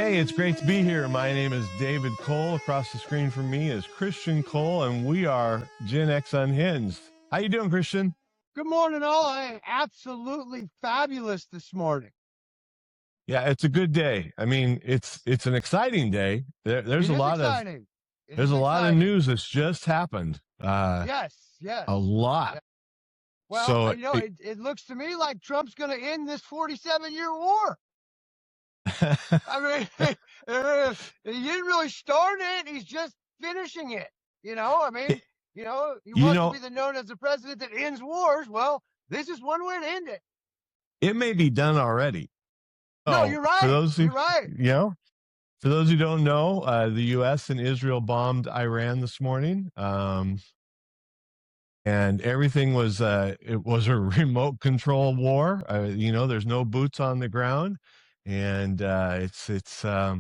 Hey, it's great to be here. My name is David Cole. Across the screen from me is Christian Cole, and we are Gen X Unhinged. How you doing, Christian? Good morning, all. I am absolutely fabulous this morning. Yeah, it's a good day. I mean, it's an exciting day. There's a lot of news that's just happened. Yes. A lot. Yeah. Well, so it looks to me like Trump's going to end this 47-year war. I mean, he didn't really start it. He's just finishing it. He wants to be known as the president that ends wars. Well, this is one way to end it. It may be done already. No, you're right. You're right. For those who don't know, the U.S. and Israel bombed Iran this morning. And everything was, it was a remote control war. There's no boots on the ground. And it's a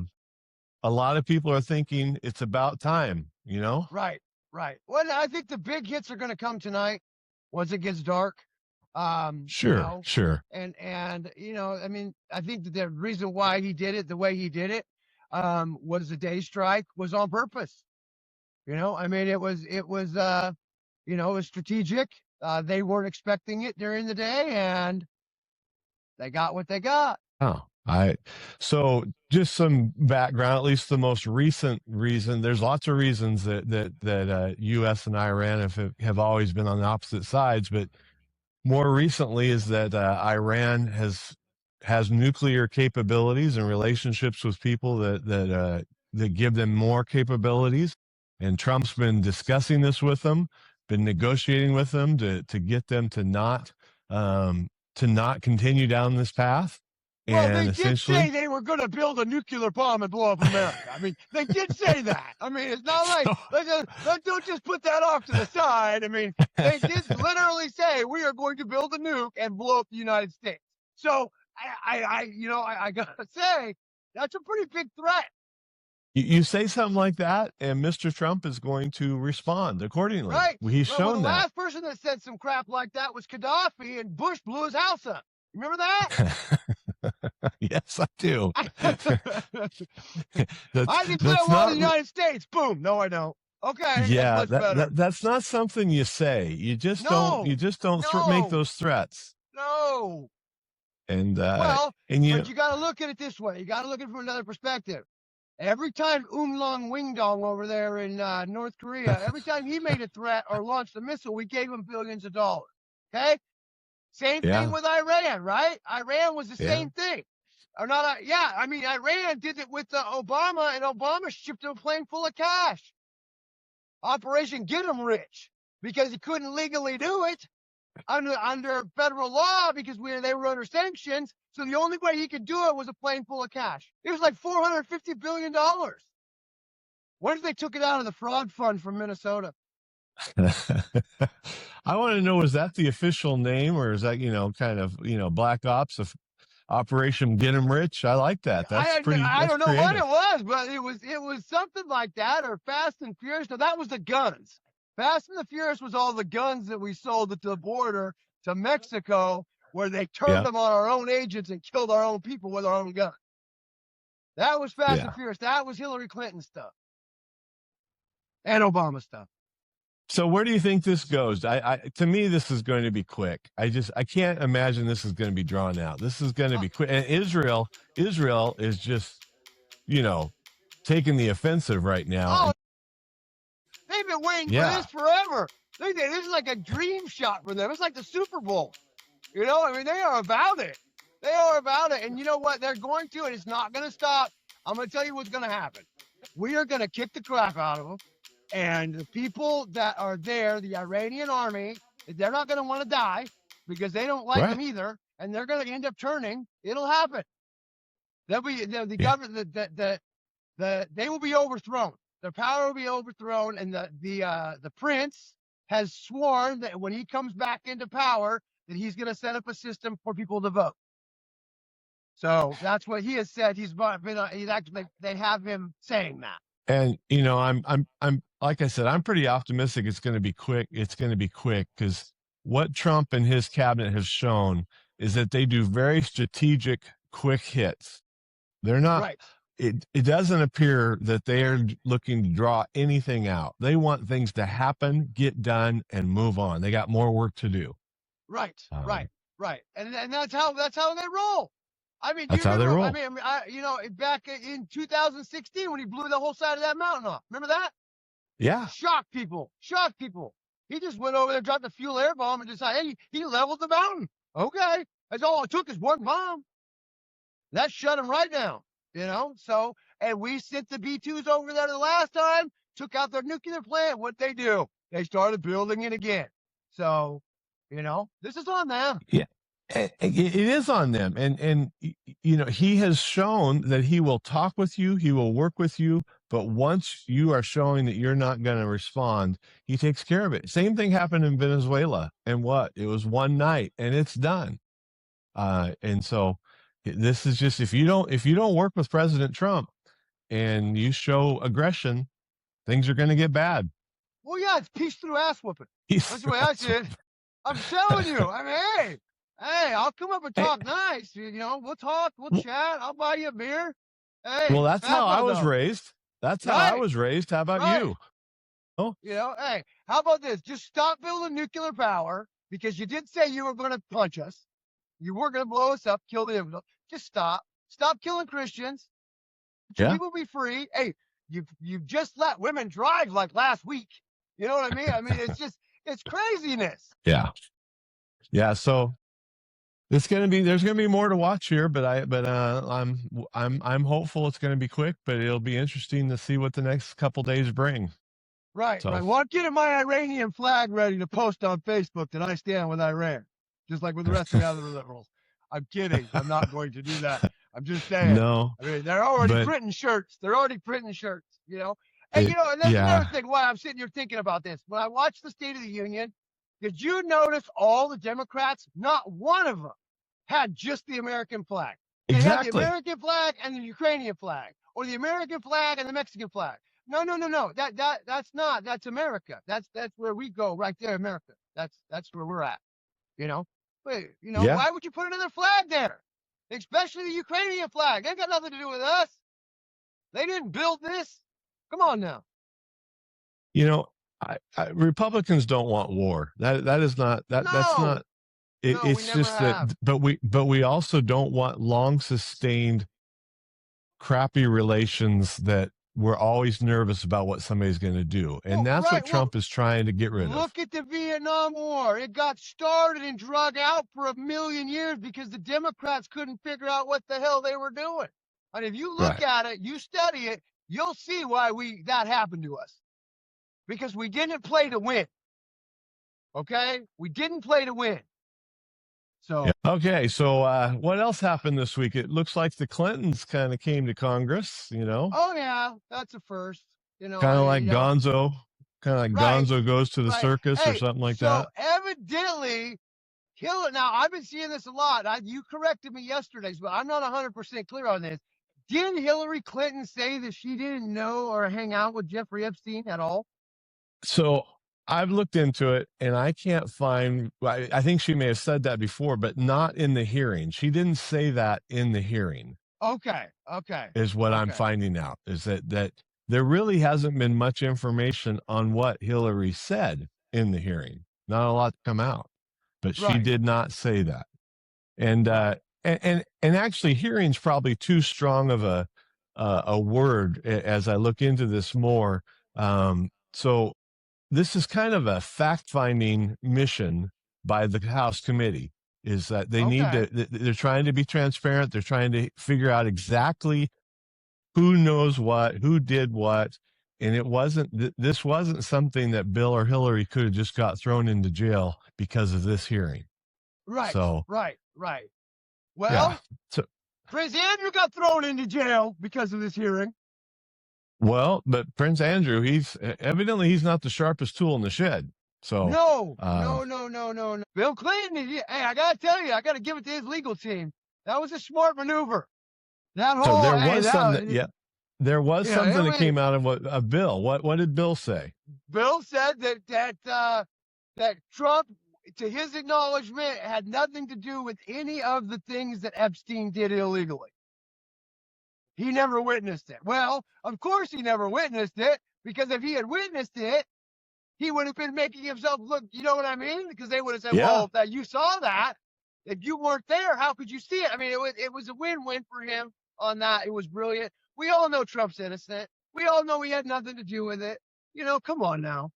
lot of people are thinking it's about time, Right. Well, I think the big hits are going to come tonight once it gets dark. Sure. And I think that the reason why he did it the way he did it was the day strike was on purpose. It was strategic. They weren't expecting it during the day, and they got what they got. So just some background, at least the most recent reason. There's lots of reasons that U.S. and Iran have always been on the opposite sides, but more recently is that Iran has nuclear capabilities and relationships with people that give them more capabilities. And Trump's been discussing this with them, been negotiating with them to get them to not continue down this path. Well, they did say they were going to build a nuclear bomb and blow up America. I mean, they did say that. I mean, it's not like, don't just put that off to the side. I mean, they did literally say we are going to build a nuke and blow up the United States. So I got to say, that's a pretty big threat. You say something like that, and Mr. Trump is going to respond accordingly. Right. He's shown the that. last person that said some crap like that was Gaddafi, and Bush blew his house up. Remember that? Yes, I do. I declare war on the United States. Boom. No, I don't. Okay. Yeah, that's not something you say. You just don't make those threats. No. And but you got to look at it this way. You got to look at it from another perspective. Every time Umlong Wingdong over there in North Korea, every time he made a threat or launched a missile, we gave him billions of dollars. Okay? Same thing with Iran, right? Iran was the same thing. Or not? Iran did it with Obama, and Obama shipped him a plane full of cash. Operation Get 'em Rich, because he couldn't legally do it under federal law because they were under sanctions. So the only way he could do it was a plane full of cash. It was like $450 billion. What if they took it out of the fraud fund from Minnesota? I want to know, is that the official name, or is that, kind of, Black Ops of Operation Get 'em Rich? I like that. I don't know creative. what it was, but it was something like that, or Fast and Furious. No, that was the guns. Fast and the Furious was all the guns that we sold at the border to Mexico, where they turned them on our own agents and killed our own people with our own guns. That was Fast and Furious. That was Hillary Clinton stuff and Obama stuff. So where do you think this goes? To me, this is going to be quick. I can't imagine this is going to be drawn out. This is going to be quick. And Israel is just, taking the offensive right now. Oh, they've been waiting for this forever. This is like a dream shot for them. It's like the Super Bowl. They are about it. They are about it. And you know what? They're going to, and it's not going to stop. I'm going to tell you what's going to happen. We are going to kick the crap out of them. And the people that are there, the Iranian army, they're not going to want to die because they don't like them either. And they're going to end up turning. It'll happen. They'll be the government they will be overthrown. Their power will be overthrown. And the prince has sworn that when he comes back into power, that he's going to set up a system for people to vote. So that's what he has said. They have him saying that. And I'm like I said, I'm pretty optimistic it's going to be quick. It's going to be quick because what Trump and his cabinet have shown is that they do very strategic, quick hits. They're not it doesn't appear that they are looking to draw anything out. They want things to happen, get done, and move on. They got more work to do. Right. And that's how they roll. I mean, that's how they roll. Back in 2016 when he blew the whole side of that mountain off. Remember that? Yeah. Shock people. He just went over there, dropped a fuel air bomb, and decided, hey, he leveled the mountain. Okay. That's all it took is one bomb. That shut him right down, So, and we sent the B-2s over there the last time, took out their nuclear plant. What'd they do? They started building it again. So, this is on them. Yeah. It is on them. And he has shown that he will talk with you, he will work with you, but once you are showing that you're not going to respond, he takes care of it. Same thing happened in Venezuela. And it was one night and it's done. And so this is just, if you don't work with President Trump and you show aggression, things are going to get bad. Well, yeah, it's peace through ass whooping. That's the way I see it. I'm telling you. I mean, hey, I'll come up and talk nice. We'll talk, we'll chat. I'll buy you a beer. Hey, well, that's how I was raised. That's how I was raised. How about you? Oh, hey, how about this? Just stop building nuclear power because you did say you were going to punch us. You were going to blow us up, kill the infidels. Just stop. Stop killing Christians. People be free. Hey, you've just let women drive like last week. You know what I mean? I mean, it's craziness. Yeah. So there's going to be more to watch here, but I'm hopeful it's going to be quick, but it'll be interesting to see what the next couple days bring. Right. Well, I'm getting my Iranian flag ready to post on Facebook that I stand with Iran, just like with the rest of the other liberals. I'm kidding. I'm not going to do that. I'm just saying. No. I mean, they're already printing shirts. And and that's another thing why I'm sitting here thinking about this. When I watched the State of the Union, did you notice all the Democrats, not one of them had just the American flag? They had the American flag and the Ukrainian flag, or the American flag and the Mexican flag. No. That's America. That's where we go right there, America. That's where we're at. Why would you put another flag there? Especially the Ukrainian flag. They got nothing to do with us. They didn't build this. Come on now. Republicans don't want war. That is not that. No. That's not. It's just that. But we also don't want long sustained crappy relations that we're always nervous about what somebody's going to do. And that's what Trump is trying to get rid of. Look at the Vietnam War. It got started and drug out for 1,000,000 years because the Democrats couldn't figure out what the hell they were doing. And if you look at it, you study it, you'll see why that happened to us. Because we didn't play to win. Okay? We didn't play to win. So okay, so what else happened this week? It looks like the Clintons kind of came to Congress, Oh yeah, that's a first. Kind of like Gonzo. Kind of like Gonzo goes to the circus or something like that. So evidently, now I've been seeing this a lot. You corrected me yesterday, but I'm not 100% clear on this. Didn't Hillary Clinton say that she didn't know or hang out with Jeffrey Epstein at all? So I've looked into it and I can't find, I think she may have said that before, but not in the hearing. She didn't say that in the hearing. Okay. Is what I'm finding out, is that there really hasn't been much information on what Hillary said in the hearing. Not a lot to come out, but she did not say that. And actually hearing's probably too strong of a word as I look into this more. So this is kind of a fact-finding mission by the House committee, is that they need to, they're trying to be transparent. They're trying to figure out exactly who knows what, who did what. And this wasn't something that Bill or Hillary could have just got thrown into jail because of this hearing. Right. So, right. Well, Prince Andrew got thrown into jail because of this hearing. Well, but Prince Andrew, he's not the sharpest tool in the shed. So no. Bill Clinton, hey, I gotta tell you, I gotta give it to his legal team. That was a smart maneuver. There was something that came out of Bill. What did Bill say? Bill said that Trump, to his acknowledgement, had nothing to do with any of the things that Epstein did illegally. he never witnessed it. Well, of course he never witnessed it, because if he had witnessed it, he would have been making himself look, you know what I mean? Because they would have said, well, if that you saw that, if you weren't there, how could you see it? I mean, it was a win-win for him on that. It was brilliant. We all know Trump's innocent. We all know he had nothing to do with it. You know, come on now.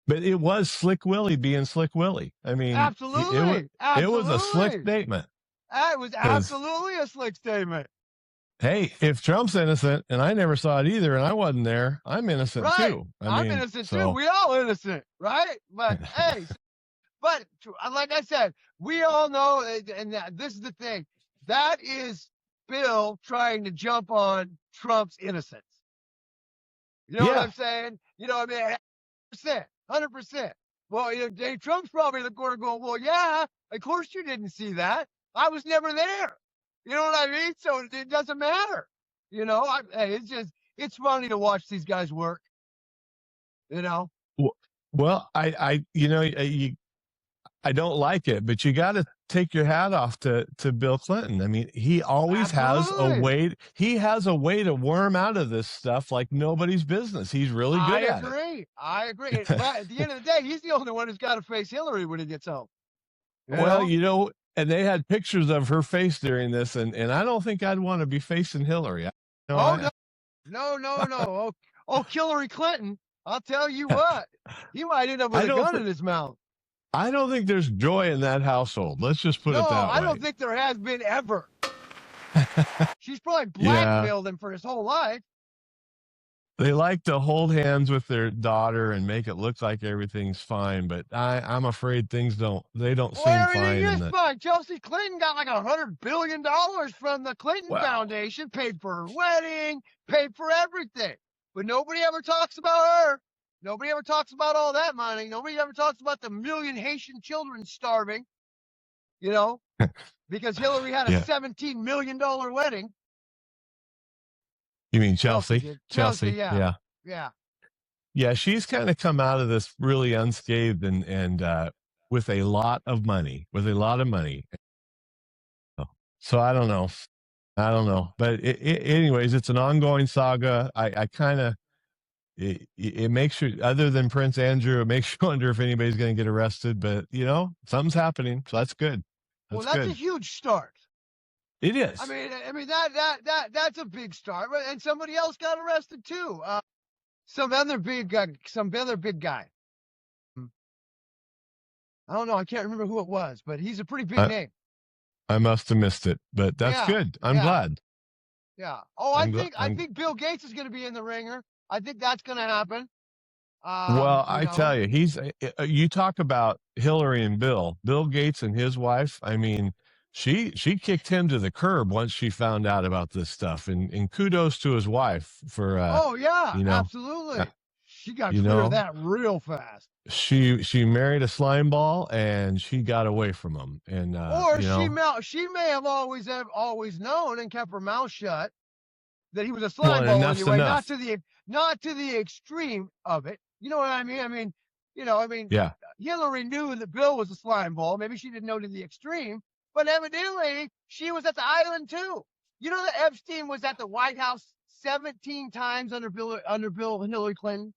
But it was Slick Willie being Slick Willie. I mean, absolutely. It was a slick statement. It was absolutely a slick statement. Hey, if Trump's innocent and I never saw it either and I wasn't there, I'm innocent too. I'm innocent too. We all innocent, right? But hey, but like I said, we all know, and this is the thing, that is Bill trying to jump on Trump's innocence. You know what I'm saying? You know what I mean? 100%. Well, you know, Trump's probably in the corner going, well, yeah, of course you didn't see that. I was never there. You know what I mean? So it doesn't matter. You know, it's funny to watch these guys work. You know? Well, I don't like it, but you got to take your hat off to Bill Clinton. I mean, he always has a way. He has a way to worm out of this stuff like nobody's business. He's really good at it. I agree. But at the end of the day, he's the only one who's got to face Hillary when he gets home. You know, and they had pictures of her face during this, and I don't think I'd want to be facing Hillary. No. Oh, Hillary Clinton. I'll tell you what, he might end up with a gun in his mouth. I don't think there's joy in that household. Let's just put it that way. I don't think there has been ever. She's probably blackmailed him for his whole life. They like to hold hands with their daughter and make it look like everything's fine, but I'm afraid things don't seem fine. Everything is fine. Chelsea Clinton got like $100 billion from the Clinton Foundation, paid for her wedding, paid for everything. But nobody ever talks about her. Nobody ever talks about all that money. Nobody ever talks about the million Haitian children starving, you know, because Hillary had a $17 million wedding. You mean Chelsea? Chelsea, yeah. Yeah, she's kind of come out of this really unscathed and with a lot of money, So I don't know. But anyways, it's an ongoing saga. I kind of, it makes you, other than Prince Andrew, it makes you wonder if anybody's going to get arrested. But, you know, something's happening. So that's good. That's a huge start. It is. I mean that's a big start. And somebody else got arrested too. Some other big guy. I don't know. I can't remember who it was, but he's a pretty big name. I must have missed it, but that's good. I'm glad. Yeah. Oh, I think Bill Gates is going to be in the ringer. I think that's going to happen. I tell you, you talk about Hillary and Bill Gates and his wife. I mean, she kicked him to the curb once she found out about this stuff, and kudos to his wife for. Absolutely. She got clear of that real fast. She married a slime ball and she got away from him, and she may have always known and kept her mouth shut that he was a slime ball anyway, not to the extreme of it. You know what I mean? Hillary knew that Bill was a slime ball. Maybe she didn't know to the extreme, but evidently she was at the island too. You know that Epstein was at the White House 17 times under Bill and Hillary Clinton.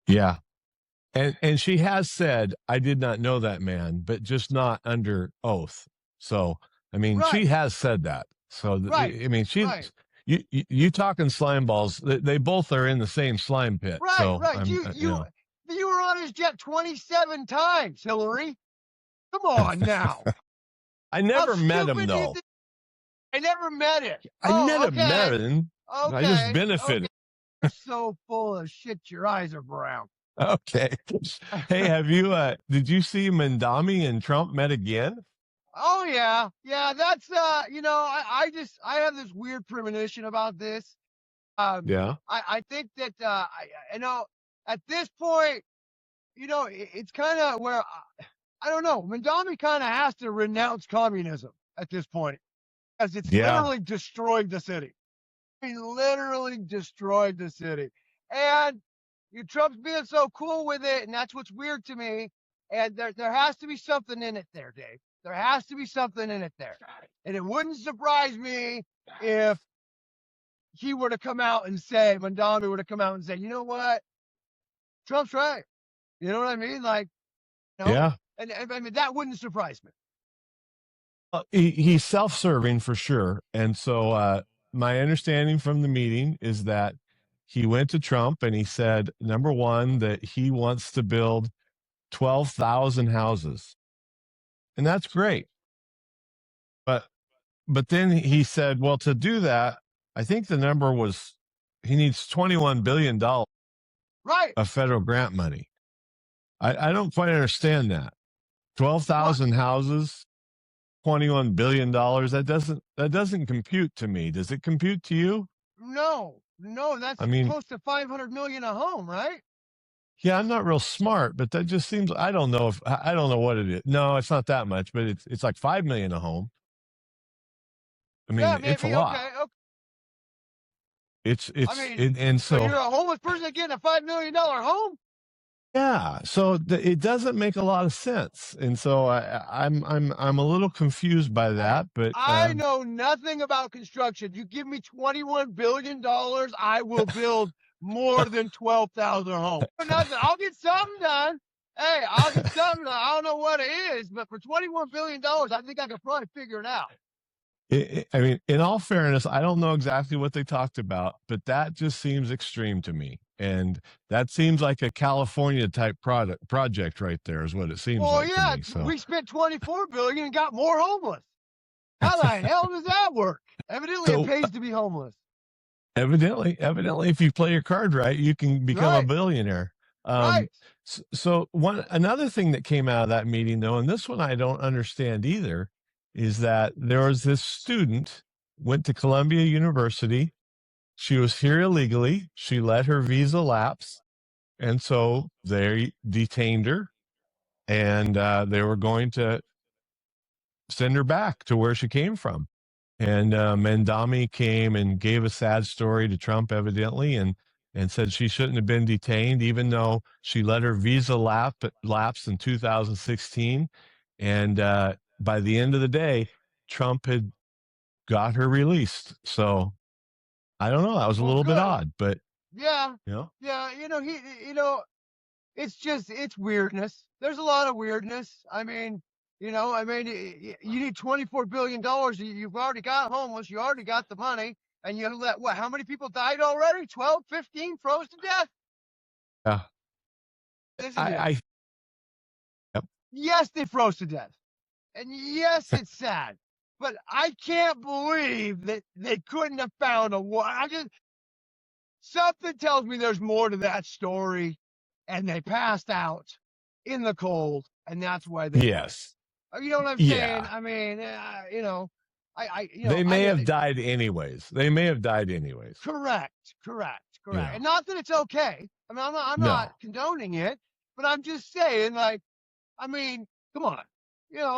Yeah. And she has said, I did not know that man, but just not under oath. So, I mean, she has said that. So, you talking slime balls, they both are in the same slime pit. Right, so right. You were on his jet 27 times, Hillary. Come on now. I never met him, though. I never met him. I never met him. Okay. I just benefited. Okay. You're so full of shit, your eyes are brown. Okay. Hey, did you see Mandami and Trump met again? Oh yeah. Yeah. That's, I have this weird premonition about this. I think that, at this point, it's kind of where, I don't know, Mandami kind of has to renounce communism at this point, because it's literally destroyed the city. He literally destroyed the city. And Trump's being so cool with it, and that's what's weird to me. And there has to be something in it there, Dave. There has to be something in it there. And it wouldn't surprise me if he were to come out and say, Mandami were to come out and say, you know what, Trump's right. You know what I mean? Like, Yeah. And I mean, that wouldn't surprise me. He's self-serving for sure. And so my understanding from the meeting is that he went to Trump and he said, number one, that he wants to build 12,000 houses. And that's great. But then he said, well, to do that, I think the number was he needs $21 billion of federal grant money. I don't quite understand that. 12,000 houses, $21 billion. That doesn't compute to me. Does it compute to you? No, that's close to 500 million a home, right? Yeah, I'm not real smart, but that just seems, I don't know what it is. No, it's not that much, but it's like 5 million a home. I mean, yeah, it's a lot. Okay. And so you're a homeless person getting a $5 million home? Yeah, so it doesn't make a lot of sense, and so I'm a little confused by that. But I know nothing about construction. You give me $21 billion, I will build more than 12,000 homes. Nothing. I'll get something done. Hey, I'll get something done. I don't know what it is, but for $21 billion, I think I could probably figure it out. I mean, in all fairness, I don't know exactly what they talked about, but that just seems extreme to me. And that seems like a California type project right there is what it seems like. Well, yeah, to me, so. We spent $24 billion and got more homeless. How the hell does that work? Evidently, it pays to be homeless. Evidently, if you play your card right, you can become a billionaire. Right. So another thing that came out of that meeting, though, and this one I don't understand either, is that there was this student went to Columbia University. She was here illegally. She let her visa lapse. And so they detained her and they were going to send her back to where she came from. And Mandami came and gave a sad story to Trump, evidently, and said she shouldn't have been detained, even though she let her visa lapse in 2016. And by the end of the day, Trump had got her released. So I don't know. That was a little bit odd, but yeah, it's weirdness. There's a lot of weirdness. I mean, you need $24 billion. You've already got homeless. You already got the money. And you let how many people died already? 12, 15 froze to death? Yeah. Yep. Yes, they froze to death. And yes, it's sad. But I can't believe that they couldn't have found something tells me there's more to that story. And they passed out in the cold. And that's why they. Yes. You know what I'm saying? I mean, they may have died anyways. Correct. Yeah. And not that it's okay. I mean, I'm not condoning it, but I'm just saying, like, I mean, come on,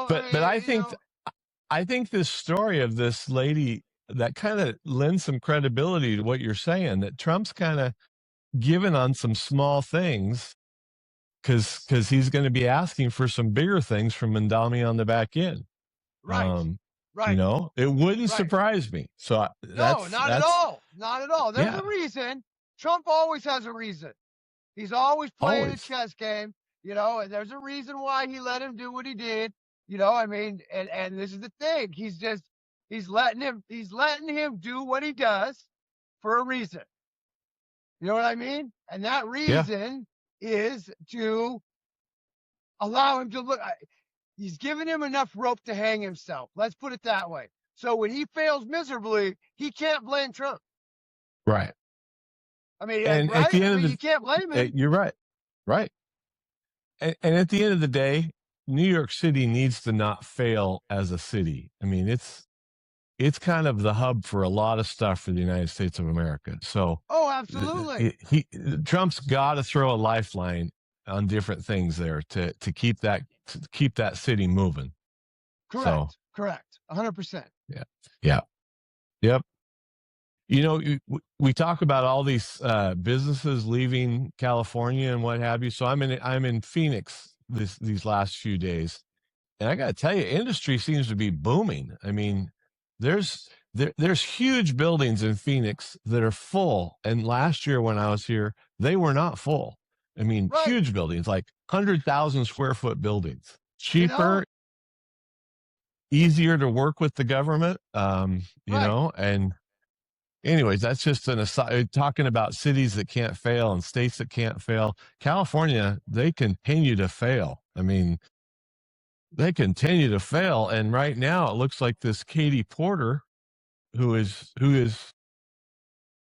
But I think this story of this lady that kind of lends some credibility to what you're saying, that Trump's kind of given on some small things because he's going to be asking for some bigger things from Mandami on the back end. Right. It wouldn't surprise me. So not at all. Not at all. There's a reason. Trump always has a reason. He's always playing a chess game, and there's a reason why he let him do what he did. I mean, and this is the thing. He's letting him do what he does for a reason. You know what I mean? And that reason is to allow him to look. He's given him enough rope to hang himself. Let's put it that way. So when he fails miserably, he can't blame Trump. Right. I mean, at the end you can't blame him. You're right. Right. And at the end of the day, New York City needs to not fail as a city. I mean, it's kind of the hub for a lot of stuff for the United States of America. So, absolutely. Trump's got to throw a lifeline on different things there to keep that city moving. Correct. 100%. Yeah. Yep. We talk about all these businesses leaving California and what have you. So I'm in Phoenix these last few days, and I got to tell you, industry seems to be booming. I mean, there's there's huge buildings in Phoenix that are full. And last year when I was here, they were not full. I mean, huge buildings, like 100,000 square foot buildings, cheaper, easier to work with the government, you know, and anyways, that's just an aside. Talking about cities that can't fail and states that can't fail. California, they continue to fail. I mean, they continue to fail. And right now it looks like this Katie Porter, who is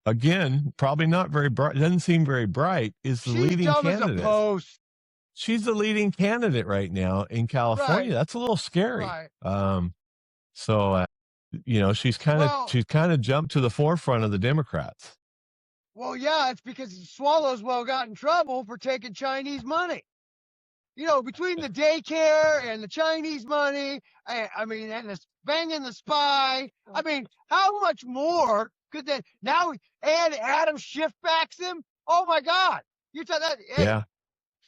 again, probably not very bright, doesn't seem very bright, is the leading candidate. She's the leading candidate right now in California. That's a little scary. So, you know, she's kind of jumped to the forefront of the Democrats. Well, yeah, it's because Swallowswell got in trouble for taking Chinese money. You know, between the daycare and the Chinese money, I mean, and the banging the spy. I mean, how much more could they now? And Adam Schiff backs him. Oh my God! You tell that? Yeah.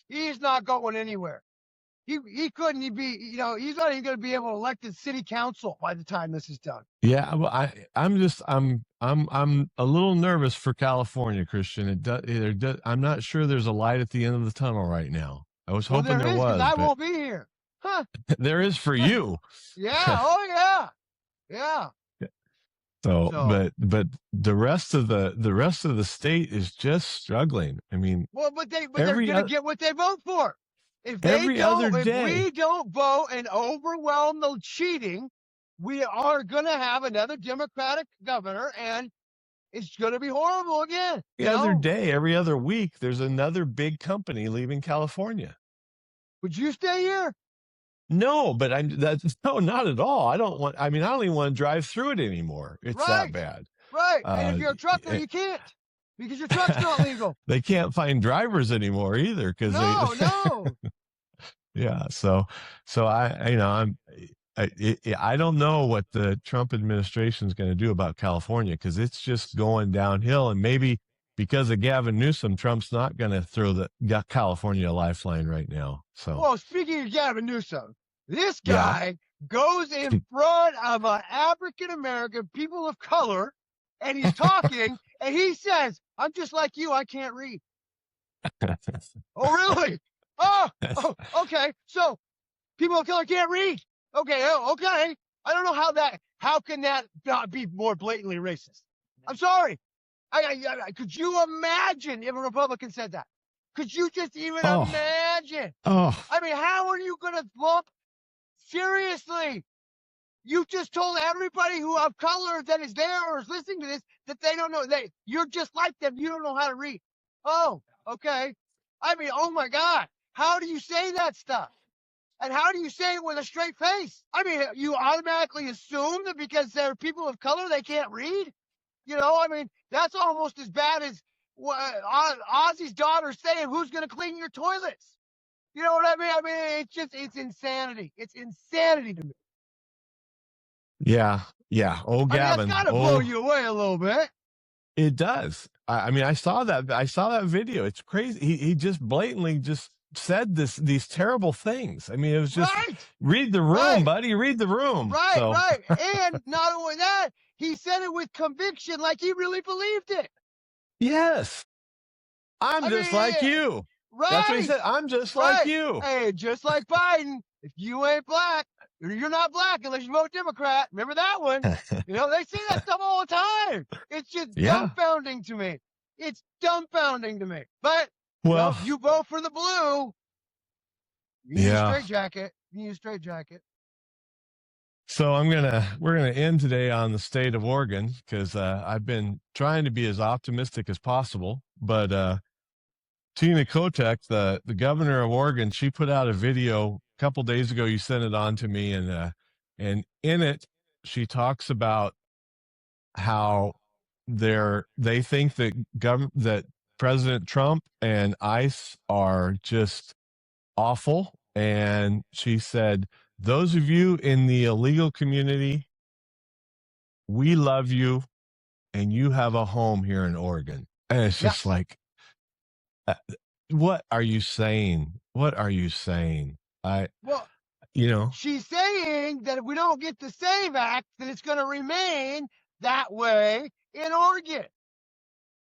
He's not going anywhere. He couldn't be, you know, he's not even going to be able to elect the city council by the time this is done. Yeah, well, I'm a little nervous for California, Christian. I'm not sure there's a light at the end of the tunnel right now. I was hoping there was. I won't be here. Huh? There is for you. Yeah. Oh yeah. Yeah. So, but the rest of the state is just struggling. I mean, well, but they're going to get what they vote for. If we don't vote and overwhelm the cheating, we are going to have another Democratic governor, and it's going to be horrible again. Every other week, there's another big company leaving California. Would you stay here? No, but not at all. I don't even want to drive through it anymore. It's that bad. Right. And if you're a trucker, you can't, because your truck's not legal. They can't find drivers anymore either. No. Yeah. So I don't know what the Trump administration is going to do about California, because it's just going downhill. And maybe because of Gavin Newsom, Trump's not going to throw California a lifeline right now. So, well, speaking of Gavin Newsom, this guy goes in front of an African-American people of color, and he's talking, and he says, "I'm just like you. I can't read." Oh, really? Oh, okay. So people of color can't read. Okay. Okay. I don't know how can that not be more blatantly racist? I'm sorry. Could you imagine if a Republican said that? Could you just even imagine? I mean, how are you going to lump? Seriously, you just told everybody who of color that is there or is listening to this that they don't know. You're just like them. You don't know how to read. Oh, okay. I mean, oh my God. How do you say that stuff? And how do you say it with a straight face? I mean, you automatically assume that because they're people of color, they can't read? You know, I mean, that's almost as bad as Ozzy's daughter saying, "Who's going to clean your toilets?" You know what I mean? I mean, it's insanity. It's insanity to me. Yeah. Oh, Gavin. That's got to blow you away a little bit. It does. I mean, I saw that video. It's crazy. He just blatantly just said these terrible things. I mean, it was just read the room, buddy. Read the room. Right. And not only that, he said it with conviction, like he really believed it. Yes. I'm just like you. Right. That's what he said. I'm just like you. Hey, just like Biden. If you ain't black, you're not black unless you vote Democrat. Remember that one? You know, they say that stuff all the time. It's just dumbfounding to me. It's dumbfounding to me. But well, you vote for the blue. You need a straight jacket. So we're gonna end today on the state of Oregon, because I've been trying to be as optimistic as possible. But Tina Kotek, the governor of Oregon, she put out a video a couple days ago. You sent it on to me, and in it she talks about how they think that President Trump and ICE are just awful. And she said, "Those of you in the illegal community, we love you, and you have a home here in Oregon." And it's just like, what are you saying? What are you saying? She's saying that if we don't get the SAVE Act, that it's going to remain that way in Oregon.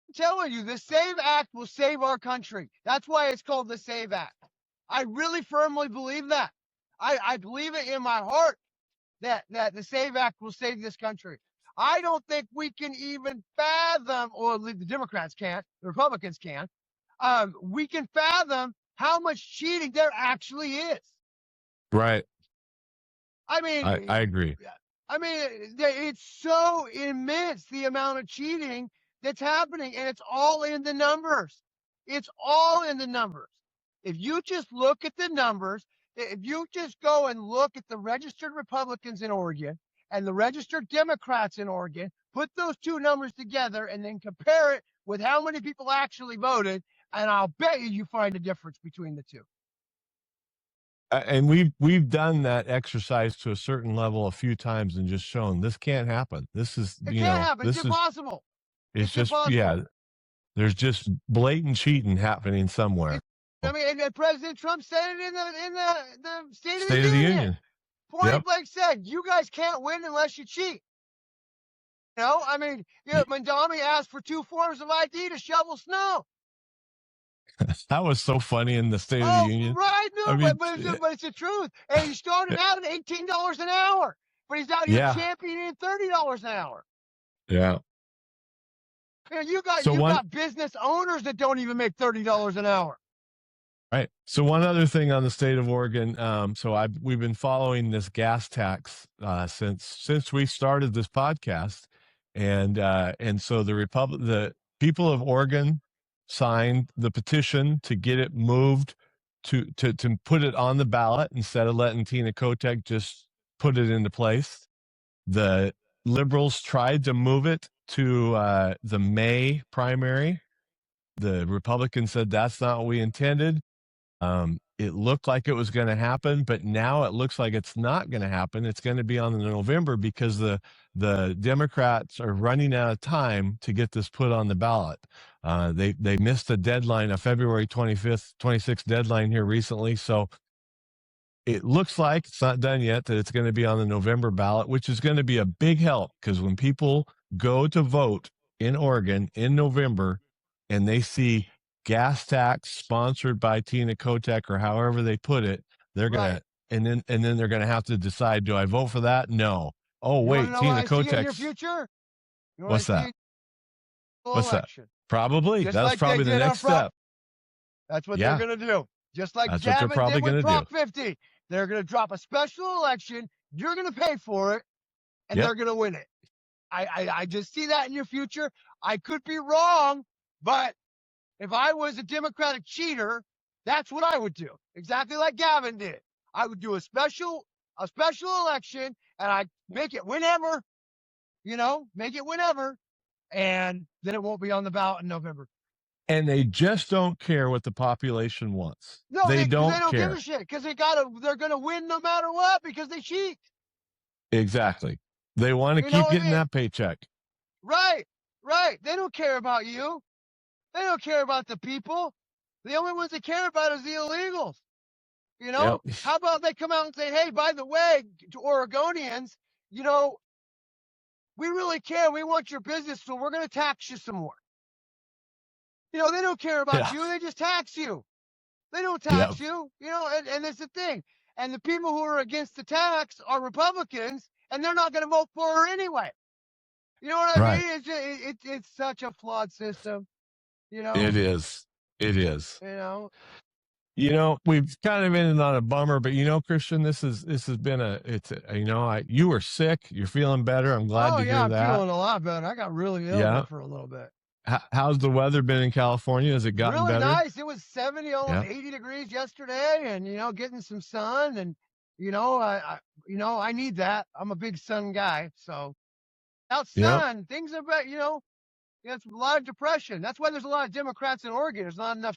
I'm telling you, the SAVE Act will save our country. That's why it's called the SAVE Act. I really firmly believe that. I believe it in my heart that the SAVE Act will save this country. I don't think we can even fathom, or the Democrats can't, the Republicans can't, we can fathom how much cheating there actually is. Right. I mean, I agree. I mean, it's so immense, the amount of cheating that's happening, and it's all in the numbers. It's all in the numbers. If you just look at the numbers, if you just go and look at the registered Republicans in Oregon and the registered Democrats in Oregon, put those two numbers together and then compare it with how many people actually voted, and I'll bet you find a difference between the two. And we've done that exercise to a certain level a few times and just shown this can't happen. This is, it can't happen. It's impossible. It's just impossible. Yeah. There's just blatant cheating happening somewhere. I mean, and President Trump said it in the State of the Union. Point blank said, "You guys can't win unless you cheat." You know, I mean, Mandami asked for 2 forms of ID to shovel snow. That was so funny in the State of the Union. Right, no, I mean, but it's the truth. And he started out at $18 an hour, but he's out here championing $30 an hour. Yeah. And you got business owners that don't even make $30 an hour. Right. So one other thing on the state of Oregon. We've been following this gas tax since we started this podcast, and so the people of Oregon signed the petition to get it moved to put it on the ballot instead of letting Tina Kotek just put it into place. The Liberals tried to move it to the May primary. The Republicans said that's not what we intended. It looked like it was going to happen, but now it looks like it's not going to happen. It's going to be on the November because the Democrats are running out of time to get this put on the ballot. They missed a deadline, a February 25th, 26th deadline here recently. So it looks like it's not done yet, that it's going to be on the November ballot, which is going to be a big help because when people go to vote in Oregon in November and they see gas tax sponsored by Tina Kotek or however they put it, they're going to, and then they're going to have to decide, do I vote for that? No. Oh, wait, Tina Kotek. Your future? What's that? What's election. That? Probably. That's like probably the next step. That's what they're going to do. Just like Gavin did with Prop 50. They're going to drop a special election. You're going to pay for it, and they're going to win it. I just see that in your future. I could be wrong, but if I was a Democratic cheater, that's what I would do. Exactly like Gavin did. I would do a special election, and I'd make it whenever, make it whenever, and then it won't be on the ballot in November. And they just don't care what the population wants. No, they don't give a shit because they're going to win no matter what because they cheat. Exactly. They want to keep getting that paycheck. Right. They don't care about you. They don't care about the people. The only ones they care about is the illegals. How about they come out and say, hey, by the way, to Oregonians, we really care. We want your business, so we're going to tax you some more. They don't care about you. They just tax you. They don't tax you, and that's the thing. And the people who are against the tax are Republicans, and they're not going to vote for her anyway. You know what I mean? It's such a flawed system. It is. We've kind of ended on a bummer, but Christian, this has been you were sick. You're feeling better. I'm glad to hear that. I'm feeling a lot better. I got really ill for a little bit. How's the weather been in California? Has it gotten really better? Nice. It was 70, almost 80 degrees yesterday, and getting some sun, and I need that. I'm a big sun guy, so without sun, things are better. It's a lot of depression. That's why there's a lot of Democrats in Oregon. There's not enough